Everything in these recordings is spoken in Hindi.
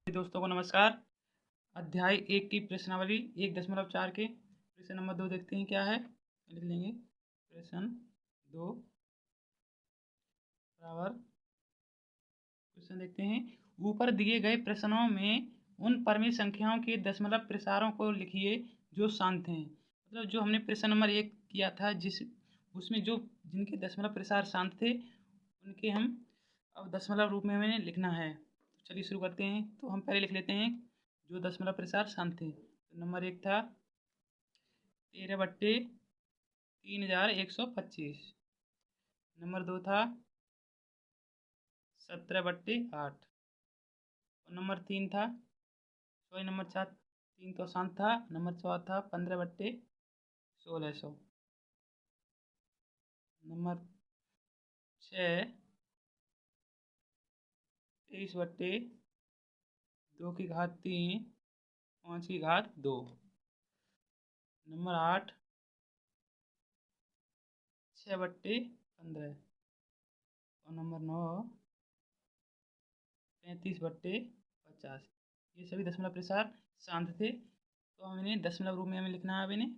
दोस्तों को नमस्कार। अध्याय 1 की प्रश्नावली 1.4 के प्रश्न नंबर 2 देखते हैं क्या है। लिख लेंगे प्रश्न 2 बराबर क्वेश्चन देखते हैं। ऊपर दिए गए प्रश्नों में उन परिमित संख्याओं के दशमलव प्रसारों को लिखिए जो शांत हैं। मतलब जो हमने प्रश्न नंबर 1 किया था उसमें जो जिनके दशमलव प्रसार शांत थे उनके हम अब दशमलव रूप में हमें लिखना है। तो चलिए शुरू करते हैं। तो हम पहले लिख लेते हैं जो दशमलव प्रसार शांत थे। तो नंबर 1 था 13/3125। नंबर 2 था 17/8। और नंबर 3 था नंबर 4 3 तो शांत था। नंबर 4 था 15/1600। नंबर 6 23/2 5/2। नंबर 8 6/15। और नंबर 9 35/50। ये सभी दशमलव प्रसार शांत थे। तो हम इन्हें दशमलव रूप में हमें लिखना है। अब इन्हें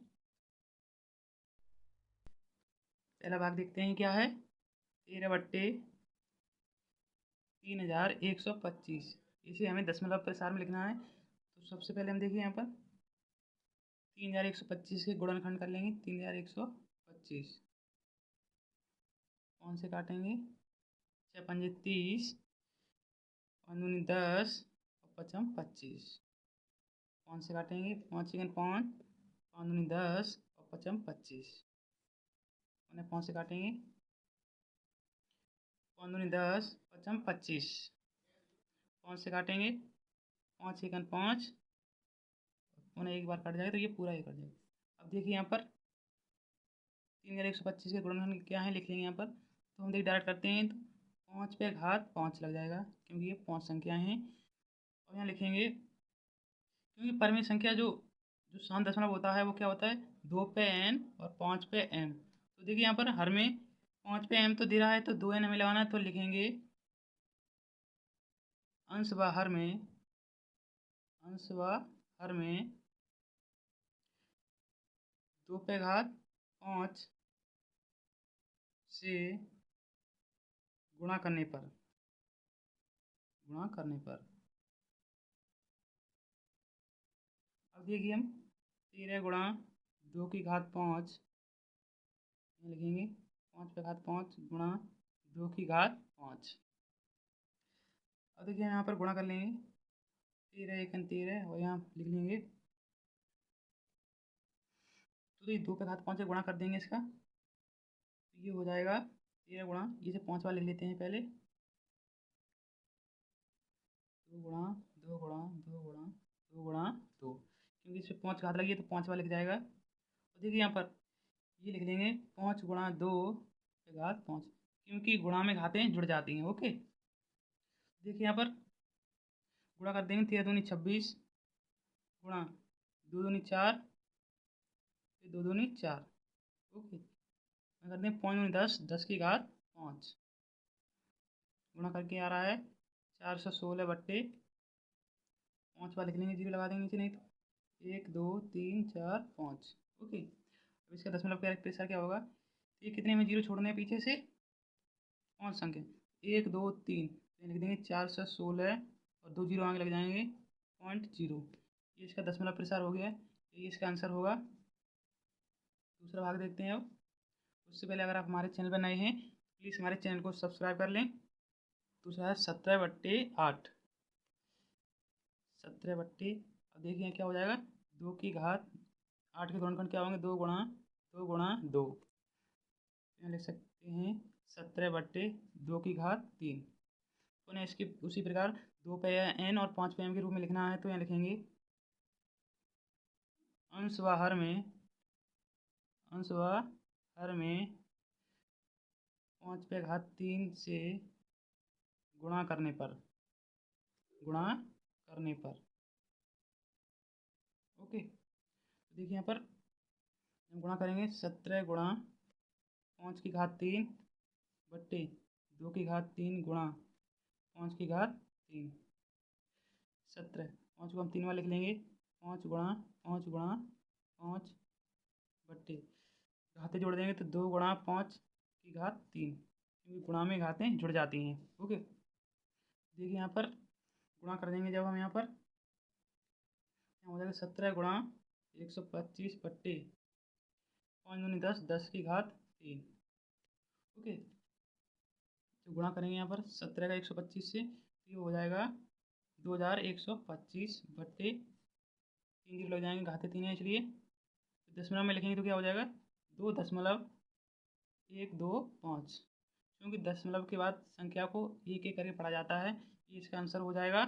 पहला भाग देखते हैं क्या है। 13/3125 इसे हमें दशमलव प्रसार में लिखना है। तो सबसे पहले हम देखिए यहाँ पर 3125 के गुणनखंड कर लेंगे। 3125 कौन से काटेंगे? 6 पंजे 30, 5 दूनी 10 और 5 25। कौन से काटेंगे? 5 चिकन 5, 5 दूनी 10 और 5 25। उन्हें 5 से काटेंगे। 5 दूनी 10, 5 25। 5 से काटेंगे। 5 चिकन 5, उन्हें एक बार कट जाएगा तो ये पूरा ही कट जाएगा। अब देखिए यहाँ पर 3125 के गुणनखंड क्या है लिख लेंगे यहाँ पर। तो हम देखिए डायरेक्ट करते हैं तो 5 पे घात 5 लग जाएगा क्योंकि ये 5 संख्या हैं। और यहाँ लिखेंगे क्योंकि परिमित संख्या जो जो शांत दशमलव होता है वो क्या होता है 2 पे n और 5 पे m। तो देखिए यहाँ पर हर में 5 पे m तो दे रहा है तो 2n हमें लगाना है। तो लिखेंगे अंश व हर में 2 पे घात 5 से गुणा करने पर अब देखिए हम 13 गुणा 2 की घात 5 लिखेंगे। 5 पे घात 5 गुणा 2 की घात 5। अब देखिए यहाँ पर गुणा कर लेंगे। 13 एकन 13 और यहाँ लिख लेंगे। तो ये 2 पे घात 5 से गुणा कर देंगे इसका। तो ये हो जाएगा 13 गुणा इसे 5 बार लिख लेते हैं पहले। 2 गुणा 2 गुणा 2 गुणा 2 गुणा 2 क्योंकि इसमें 5 घात लगी है तो 5 बार लिख जाएगा। तो देखिए यहाँ पर ये लिख देंगे 5 गुणा 2 पे घात 5 क्योंकि गुणा में घातें जुड़ जाती हैं। ओके देखिए यहाँ पर गुणा कर देंगे। 13 दूनी 26 गुणा 2 दूनी 4 फिर 2 दूनी 4। ओके कर दें 5 दूनी 10 10 की घात 5 गुणा करके आ रहा है 416/5 बार लिख लेंगे। जीरो लगा देंगे नीचे नहीं तो 1 2 3 4 5। ओके अब इसका दशमलव प्रसार क्या होगा। ये कितने में जीरो छोड़ने हैं पीछे से 5 संख्या 1 2 3 लिख देंगे 416 और 2 जीरो आगे लग जाएंगे 0.0। ये इसका दशमलव प्रसार हो गया है। ये इसका आंसर होगा। दूसरा भाग देखते हैं अब। उससे पहले अगर आप हमारे चैनल पर नए हैं प्लीज़ हमारे चैनल को सब्सक्राइब कर लें। दूसरा है 17/8। 17/8 अब देखिए क्या हो जाएगा 2 की घात 8 के गुणनखंड क्या होंगे 2 गुणा 2 गुणा 2। यहाँ लिख सकते हैं 17/2 की घात 3। पुनः इसकी उसी प्रकार 2 पे n और 5 पे m के रूप में लिखना है। तो यहाँ लिखेंगे अंश व हर में 5 पे घात 3 से गुणा करने पर ओके देखिए यहाँ पर हम गुणा करेंगे 17 गुणा 5 की घात 3 बट्टे 2 की घात 3 गुणा 5 की घात 3 17। 5 को हम 3 बार लिख लेंगे, 5 गुणा 5 गुणा 5 बट्टे घाते जोड़ देंगे तो 2 गुणा 5 की घात 3, क्योंकि गुणा में घातें जुड़ जाती हैं। ओके, देखिए यहाँ पर गुणा कर देंगे जब हम यहाँ हो जाएगा 17 गुणा 125 बट्टे 5 दूनी 10, 10 की घात 3। ओके, तो गुणा करेंगे यहाँ पर 17 का 125 से, तो ये हो जाएगा 2125 बट्टे 3 जीरो लग जाएंगे, घाते 3 है इसलिए दशमलव में लिखेंगे तो क्या हो जाएगा 2.125, क्योंकि दशमलव के बाद संख्या को एक एक करके पढ़ा जाता है। ये इसका आंसर हो जाएगा।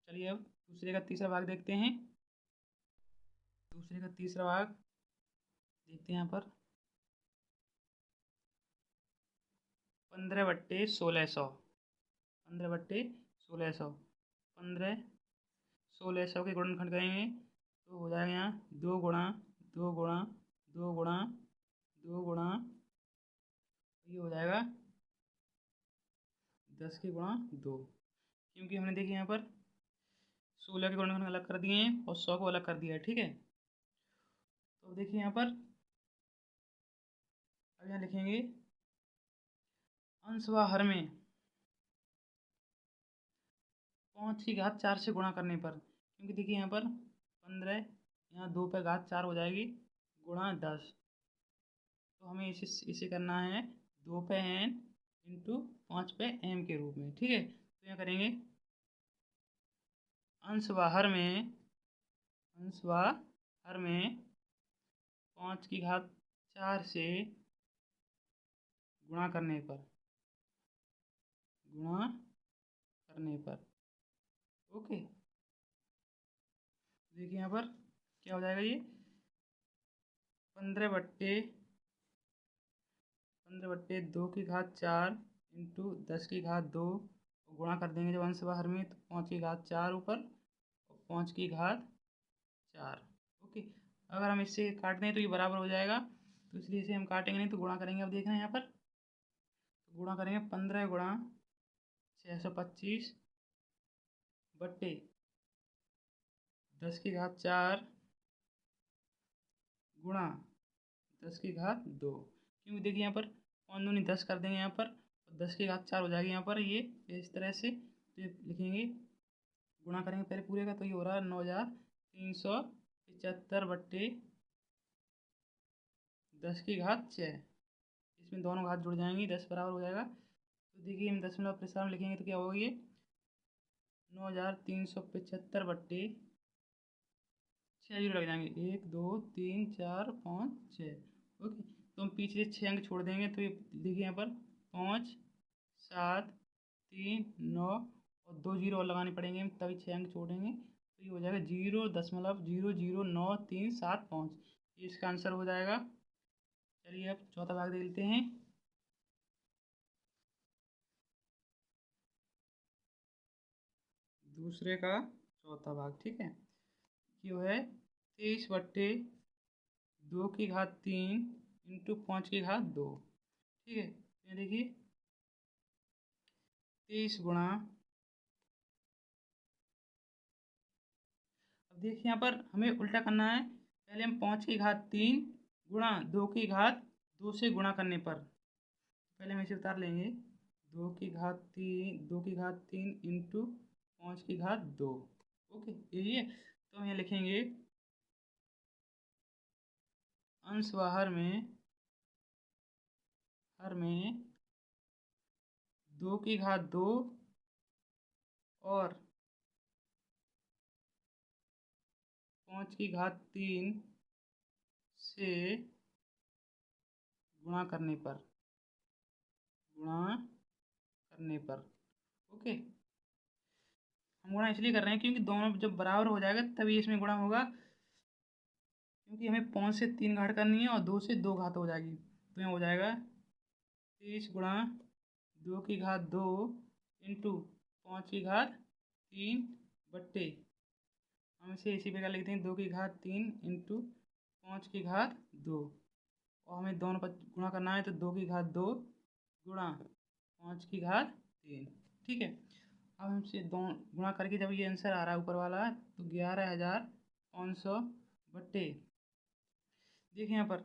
चलिए अब दूसरे का तीसरा भाग देखते हैं। दूसरे का तीसरा भाग देखते हैं यहाँ पर 15/1600, 15/1600, 15/1600 के गुणनखंड करेंगे तो हो जाएगा यहाँ 2 गुणा 2 गुणा 2 गुणा 2 गुणा, ये हो जाएगा 10 के गुणा 2, क्योंकि हमने देखिए यहाँ पर 16 के गुणनखंड अलग कर दिए हैं और 100 को अलग कर दिया है। ठीक है, तो देखिए यहाँ पर अब यहाँ लिखेंगे अंश व हर में 5 की घात 4 से गुणा करने पर, क्योंकि देखिए यहाँ पर 15, यहाँ 2 पे घात 4 हो जाएगी गुणा 10, तो हमें इसे करना है 2 पे n इंटू 5 पे m के रूप में। ठीक है, तो यहाँ करेंगे अंश व हर में 5 की घात 4 से गुणा करने पर ओके, देखिए यहाँ पर क्या हो जाएगा, ये 15/2 की घात 4 इंटू 10 की घात 2, गुणा कर देंगे जब अंश बाहर में तो 5 की घात 4 ऊपर और 5 की घात 4। ओके, अगर हम इससे काट दें तो ये बराबर हो जाएगा, तो इसलिए इसे हम काटेंगे नहीं तो गुणा करेंगे। अब देखना है यहाँ पर तो गुणा करेंगे 15 गुणा 625 बट्टे 10 की घात 4 गुणा 10 की घात 2, क्योंकि देखिए यहाँ पर 5 दूनी 10 कर देंगे यहाँ पर और 10 की घात 4 हो जाएगी यहाँ पर, ये इस तरह से तो ये लिखेंगे, गुणा करेंगे पहले पूरे का तो ये हो रहा है 9375 बट्टे 10 की घात 6, इसमें दोनों घात जुड़ जाएंगी 10 बराबर हो जाएगा। तो देखिए हम दशमलव प्रसार में लिखेंगे तो क्या होगा, ये 9375 बट्टे 6 जीरो लग जाएंगे, 1 2 3 4 5 6। ओके, तो हम पिछले 6 अंक छोड़ देंगे तो ये देखिए यहाँ पर 5 7 3 9 और 2 जीरो और लगाने पड़ेंगे हम, तभी 6 अंक छोड़ेंगे तो ये हो जाएगा 0.00937 ये इसका आंसर हो जाएगा। चलिए अब चौथा भाग देख लेते हैं। दूसरे का चौथा भाग, ठीक है, जो है 23/2 की घात 3 इंटू 5 की घात 2। ठीक है, ये देखिए 23 गुणा, अब देखिए यहाँ पर हमें उल्टा करना है, पहले हम 5 की घात 3 गुणा 2 की घात 2 से गुणा करने पर, पहले हम इसे उतार लेंगे 2 की घात 3 इंटू 5 की घात 2। ओके, यही है, तो हम यहाँ लिखेंगे अंश व हर में 2 की घात 2 और 5 की घात 3 से गुणा करने पर ओके, हम गुणा इसलिए कर रहे हैं क्योंकि दोनों जब बराबर हो जाएगा तभी इसमें गुणा होगा, क्योंकि हमें 5 से 3 घात करनी है और 2 से 2 घात हो जाएगी, तो यहाँ हो जाएगा 23 गुणा 2 की घात 2 इंटू 5 की घात 3 बट्टे, हम इसे इसी प्रकार लिखते हैं 2 की घात 3 इंटू 5 की घात 2, और हमें दोनों पर गुणा करना है तो 2 की घात 2 गुणा 5 की घात 3। ठीक है, अब हमसे दो गुणा करके जब ये आंसर आ रहा है ऊपर वाला तो 11,500 बट्टे, देखिए यहाँ पर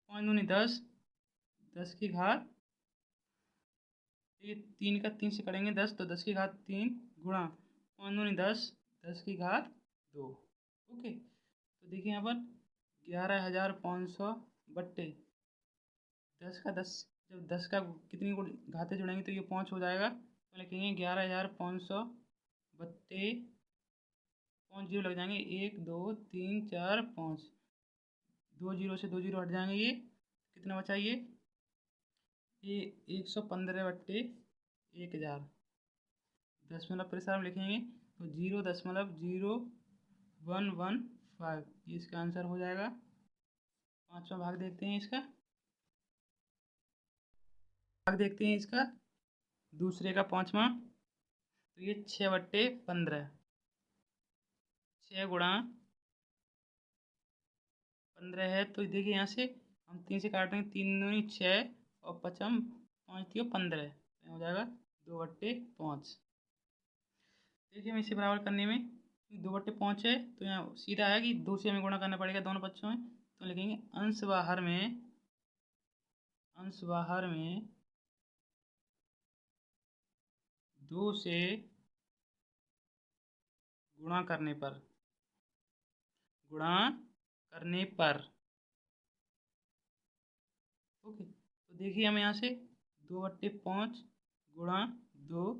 5 दूनी 10, 10 की घात, ये 3 का 3 से करेंगे 10 तो 10 की घात 3 गुणा 5 दूनी 10, 10 की घात 2। ओके, तो देखिए यहाँ पर 11,500 बट्टे 10 का 10, जब 10 का कितनी घातें जुड़ेंगे तो ये 5 हो जाएगा, तो लिखेंगे 11,500 बट्टे 5 जीरो लग जाएंगे, 1 2 3 4 5, 2 जीरो से 2 जीरो हट जाएंगे, ये कितना बचा ये 115 बट्टे 1000 दशमलव प्रसार में लिखेंगे तो 0.0115 ये इसका आंसर हो जाएगा। पांचवा भाग देखते हैं इसका, दूसरे का पांचवा, तो ये 6/15, 6 गुणा 15 है, तो देखिए यहाँ से हम 3 से काटेंगे, 3 दूनी 6 और 5 5 थी 15, तो हो जाएगा 2/5। देखिए हम इसे बराबर करने में 2/5 है तो यहाँ सीधा है कि 2 से हमें गुणा करना पड़ेगा दोनों पक्षों में, तो लिखेंगे अंश बाहर में 2 से गुणा करने पर ओके, तो देखिए हम यहाँ से 2/5 गुणा 2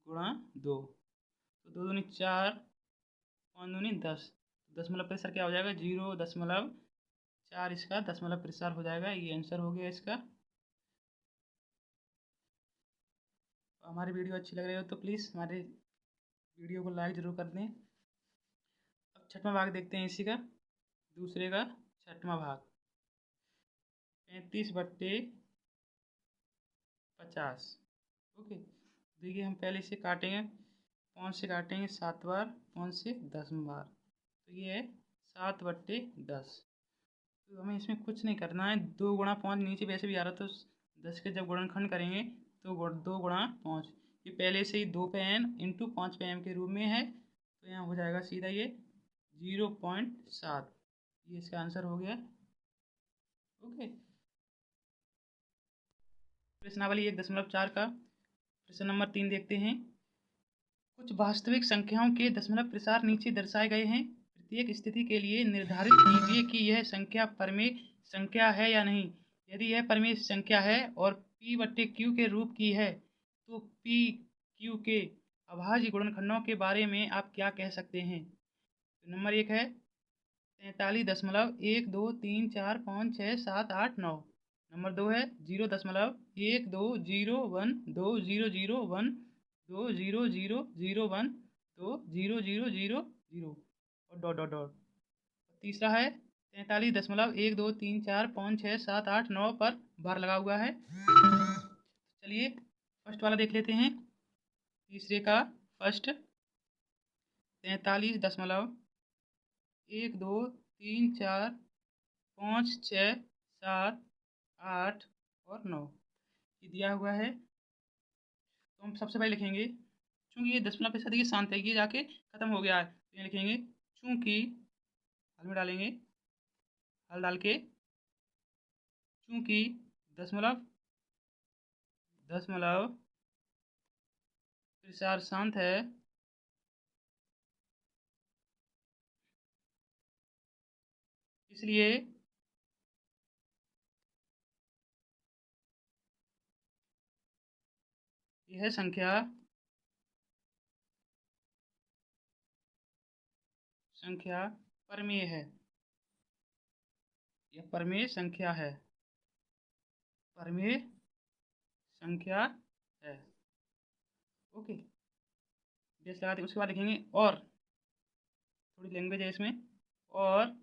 गुणा 2, तो 2 दूनी 4, 5 दूनी 10, दशमलव प्रसार क्या हो जाएगा 0.4, इसका दशमलव प्रसार हो जाएगा, ये आंसर हो गया इसका। तो हमारी वीडियो अच्छी लग रही हो तो प्लीज़ हमारे वीडियो को लाइक ज़रूर कर दें। अब छठवां भाग देखते हैं इसी का, दूसरे का छठवां भाग, 35/50। ओके, देखिए हम पहले इसे काटेंगे, 5 से काटेंगे 7 बार, 5 से 10 बार, तो ये है 7/10। तो हमें इसमें कुछ नहीं करना है, 2 गुणा 5 नीचे वैसे भी आ रहा, तो 10 के जब गुणनखंड करेंगे तो 2 गुणा 5, ये पहले से ही 2 पे n इंटू 5 पे m के रूप में है, तो यहाँ हो जाएगा सीधा ये 0.7, ये इसका आंसर हो गया। ओके, प्रश्नावली 1.4 का प्रश्न नंबर 3 देखते हैं। कुछ वास्तविक संख्याओं के दशमलव प्रसार नीचे दर्शाए गए हैं, प्रत्येक स्थिति के लिए निर्धारित कीजिए कि यह संख्या परमेय संख्या है या नहीं। यदि यह परमेय संख्या है और p/q के रूप की है तो p q के अभाज्य गुणनखंडों के बारे में आप क्या कह सकते हैं। तो नंबर 1 है 43.123456789। नंबर 2 है 0.120120012000120000 और डॉट डॉट डॉट। तीसरा है 43.123456789 पर बार लगा हुआ है। चलिए फर्स्ट वाला देख लेते हैं, तीसरे का फर्स्ट 43.123456789 ये दिया हुआ है। तो हम सबसे पहले लिखेंगे, चूंकि ये दशमलव प्रसार देखिए शांत है, ये जाके खत्म हो गया है, तो ये लिखेंगे चूंकि, हल में डालेंगे, हल डाल के चूंकि दशमलव प्रसार शांत है, इसलिए यह संख्या परमेय है, यह परमेय संख्या है, परमेय संख्या है। ओके, बेस लगाते उसके बाद लिखेंगे और, थोड़ी लैंग्वेज है इसमें, और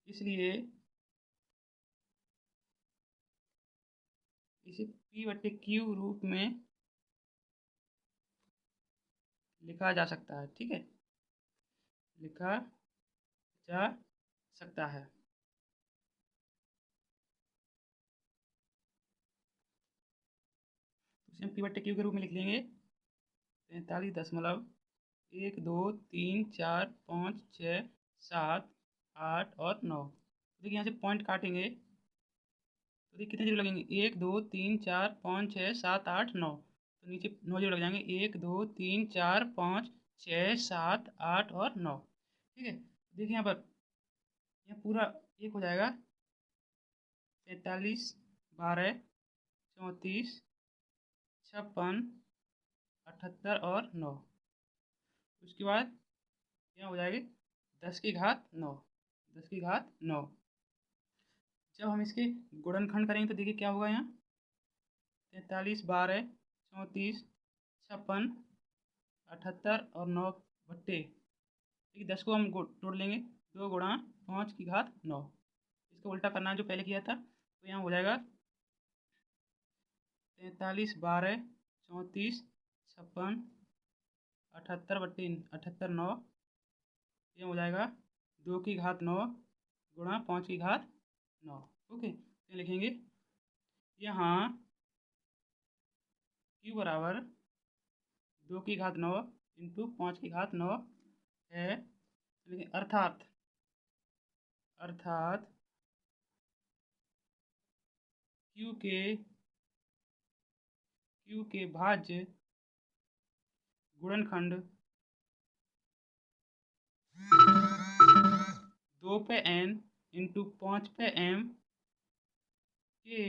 इसलिए इसे p/q रूप में लिखा जा सकता है। ठीक है, लिखा जा सकता है। तो इसे हम p/q के रूप में लिख लेंगे 43.1 2 3 4 5 6 7 8 और 9। देखिए यहाँ से पॉइंट काटेंगे तो देखिए कितने जीरो लगेंगे, 1 2 3 4 5 6 7 8 9। तो नीचे 9 जीरो लग जाएंगे, 1 2 3 4 5 6 7 8 और 9। ठीक है, देखिए यहाँ पर यह पूरा एक हो जाएगा 43 12 34 56 78 और 9। उसके बाद यहाँ हो जाएगी 10 की घात 9, 10 की घात 9। जब हम इसके गुणनखंड करेंगे तो देखिए क्या होगा यहाँ, 43 12 34 56 78 और 9 बट्टे, ठीक है 10 को हम तोड़ लेंगे, 2 गुणा 5 की घात 9। इसका उल्टा करना है जो पहले किया था, तो यहाँ हो जाएगा 43 12 34 56 78 बट्टे 78 9। ये हो जाएगा 2 की घात 9 गुणा 5 की घात 9। ओके, तो लिखेंगे यहाँ Q बराबर 2 की घात 9 इंटू 5 की घात 9 है। लेकिन अर्थात Q के भाज्य गुणनखंड 2 पे n इंटू 5 पे m के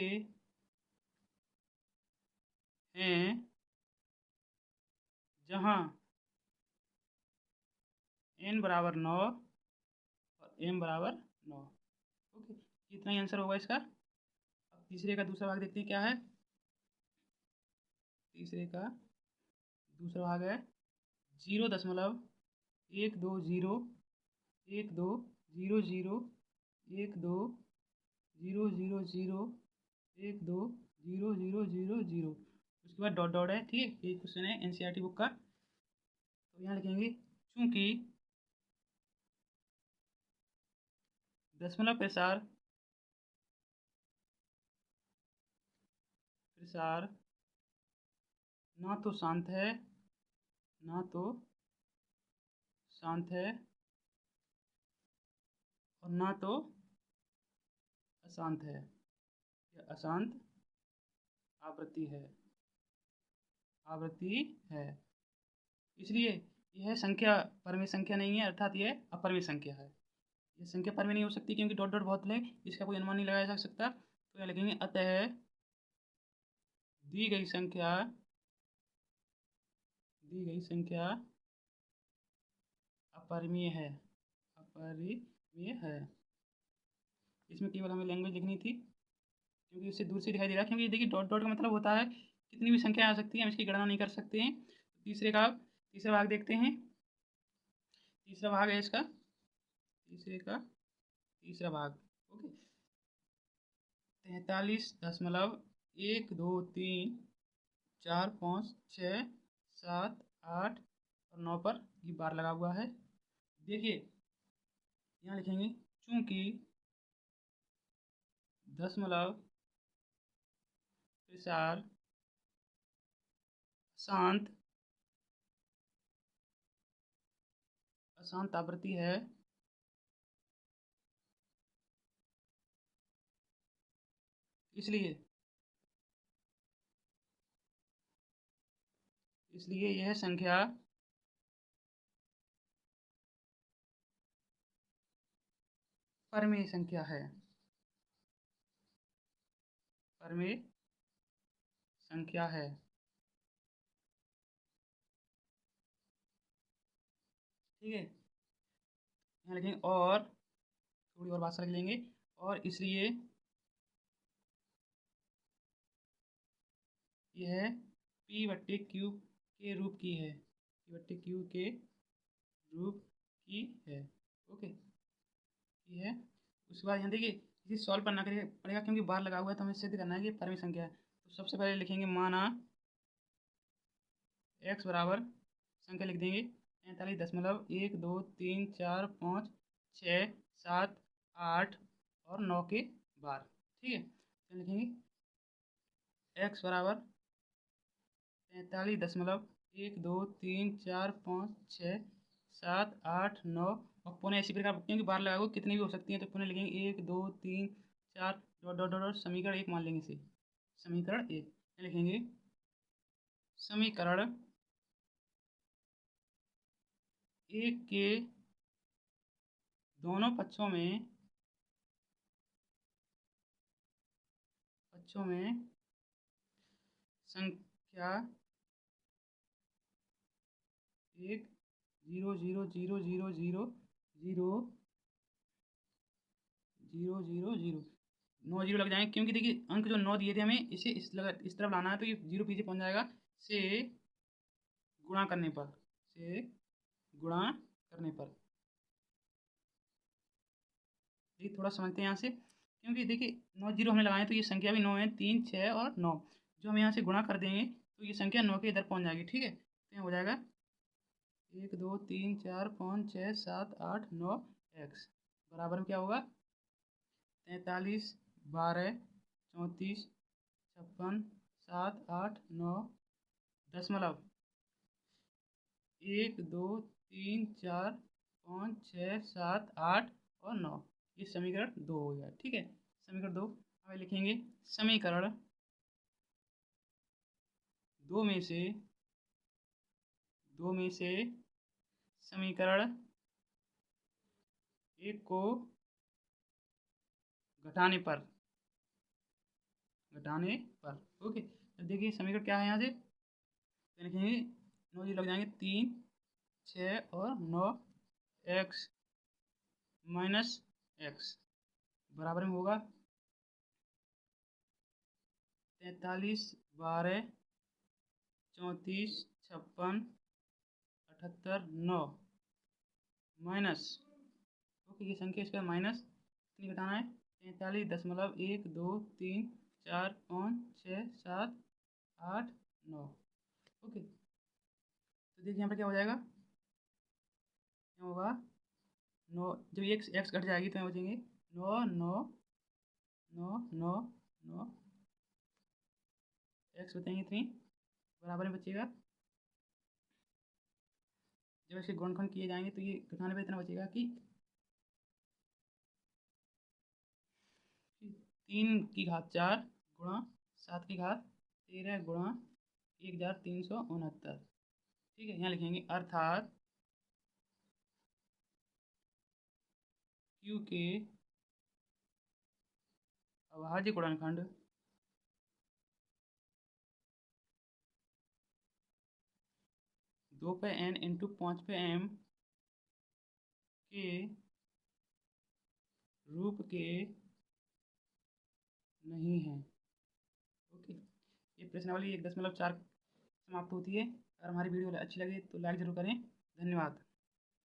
हैं, जहाँ n बराबर 9 और m बराबर 9। ओके, कितना ही आंसर होगा इसका। अब तीसरे का दूसरा भाग देखते हैं क्या है। तीसरे का दूसरा भाग है 0.12 उसके बाद डॉट डॉट है, ठीक है। ये क्वेश्चन है एनसीईआरटी बुक का। तो यहाँ लिखेंगे चूंकि दशमलव प्रसार ना तो शांत है और ना तो अशांत है, यह अशांत आवृत्ति है। इसलिए यह संख्या परमेय संख्या नहीं है, अर्थात यह अपरमेय संख्या है। यह संख्या परमेय नहीं हो सकती क्योंकि डॉट डॉट बहुत ले, इसका कोई अनुमान नहीं लगाया जा सकता। तो यह लिखेंगे अतः दी गई संख्या अपरिमेय है। इसमें केवल हमें लैंग्वेज लिखनी थी क्योंकि इससे दूर से दिखाई दे रहा है। क्योंकि देखिए डॉट डॉट का मतलब होता है कितनी भी संख्या आ सकती है, हम इसकी गणना नहीं कर सकते हैं। तीसरा भाग देखते हैं। तीसरा भाग है इसका, तीसरा भाग। ओके, 43.1 2 3 4 5 6 7 8 और 9 पर ये बार लगा हुआ है। देखिए यहाँ लिखेंगे चूंकि दशमलव प्रसार अशांत आवृत्ति है, इसलिए यह संख्या परमेय संख्या है। ठीक है, यहाँ लिखेंगे और थोड़ी और भाषा लिख लेंगे, और इसलिए यह P/Q के रूप की है। ओके, ये है। उसके बाद यहाँ देखिए इसे सॉल्व करना पड़ेगा क्योंकि बार लगा हुआ है, तो हमें सिद्ध करना है कि परमेय संख्या है। तो सबसे पहले लिखेंगे माना x बराबर संख्या लिख देंगे 43.1 2 3 4 5 6 7 8 और 9 के बार। ठीक है, तो लिखेंगे x बराबर 43.1 1 2 3 4 5 6 7 8 9 और पुनः इसी प्रकार क्योंकि बार लगाओ कितनी भी हो सकती हैं तो पुनः लिखेंगे 1 2 3 4 डॉट डॉट डॉट समीकरण 1 मान लेंगे इसे समीकरण 1 लिखेंगे समीकरण 1 के दोनों पक्षों में संख्या 1 0 0 0 0 0 0 0 0 0 9 जीरो लग जाएंगे क्योंकि देखिए अंक जो 9 दिए थे हमें इसे इस तरफ लाना है तो ये 0 पीछे पहुंच जाएगा से गुणा करने पर से गुणा करने पर देखिए थोड़ा समझते हैं यहाँ से क्योंकि देखिए 9 जीरो हमने लगाए तो ये संख्या भी 9 है 3 6 और 9 जो हम यहाँ से गुणा कर देंगे तो ये संख्या 9 के इधर पहुँच जाएगी ठीक है तो यहाँ हो जाएगा 1 2 3 4 5 6 7 8 9 एक्स बराबर में क्या होगा 43 12 34 56 7 8 9 दशमलव 1 2 3 4 5 6 7 8 और 9 ये समीकरण 2 हो गया ठीक है समीकरण 2 हमें लिखेंगे समीकरण 2 में से समीकरण 1 को घटाने पर ओके तो देखिए समीकरण क्या है यहाँ से तो लिखेंगे 9 जी लग जाएंगे 3 6 और 9 एक्स माइनस एक्स बराबर में होगा 43 12 34 56 78 9 माइनस ओके ये संख्या इसका माइनस कितनी घटाना है 43.1 2 3 4 5 6 7 8 9 ओके तो देखिए यहाँ पर क्या हो जाएगा क्या होगा 9 जब एक्स एक्स घट जाएगी तो यहाँ बचेंगे 9 9 9 9 9 एक्स बचेंगे इतनी बराबर में बचेगा जब इसके गुणनखंड किए जाएंगे तो ये घटाने पर इतना बचेगा कि 3 की घात 4 गुणा 7 की घात 13 गुणा 1369 ठीक है यहाँ लिखेंगे अर्थात क्यू के अभाज्य गुणनखंड 2 पे n इंटू 5 पे m के रूप के नहीं है ओके ये प्रश्नावली 1.4 समाप्त होती है अगर हमारी वीडियो अच्छी लगे तो लाइक ज़रूर करें धन्यवाद।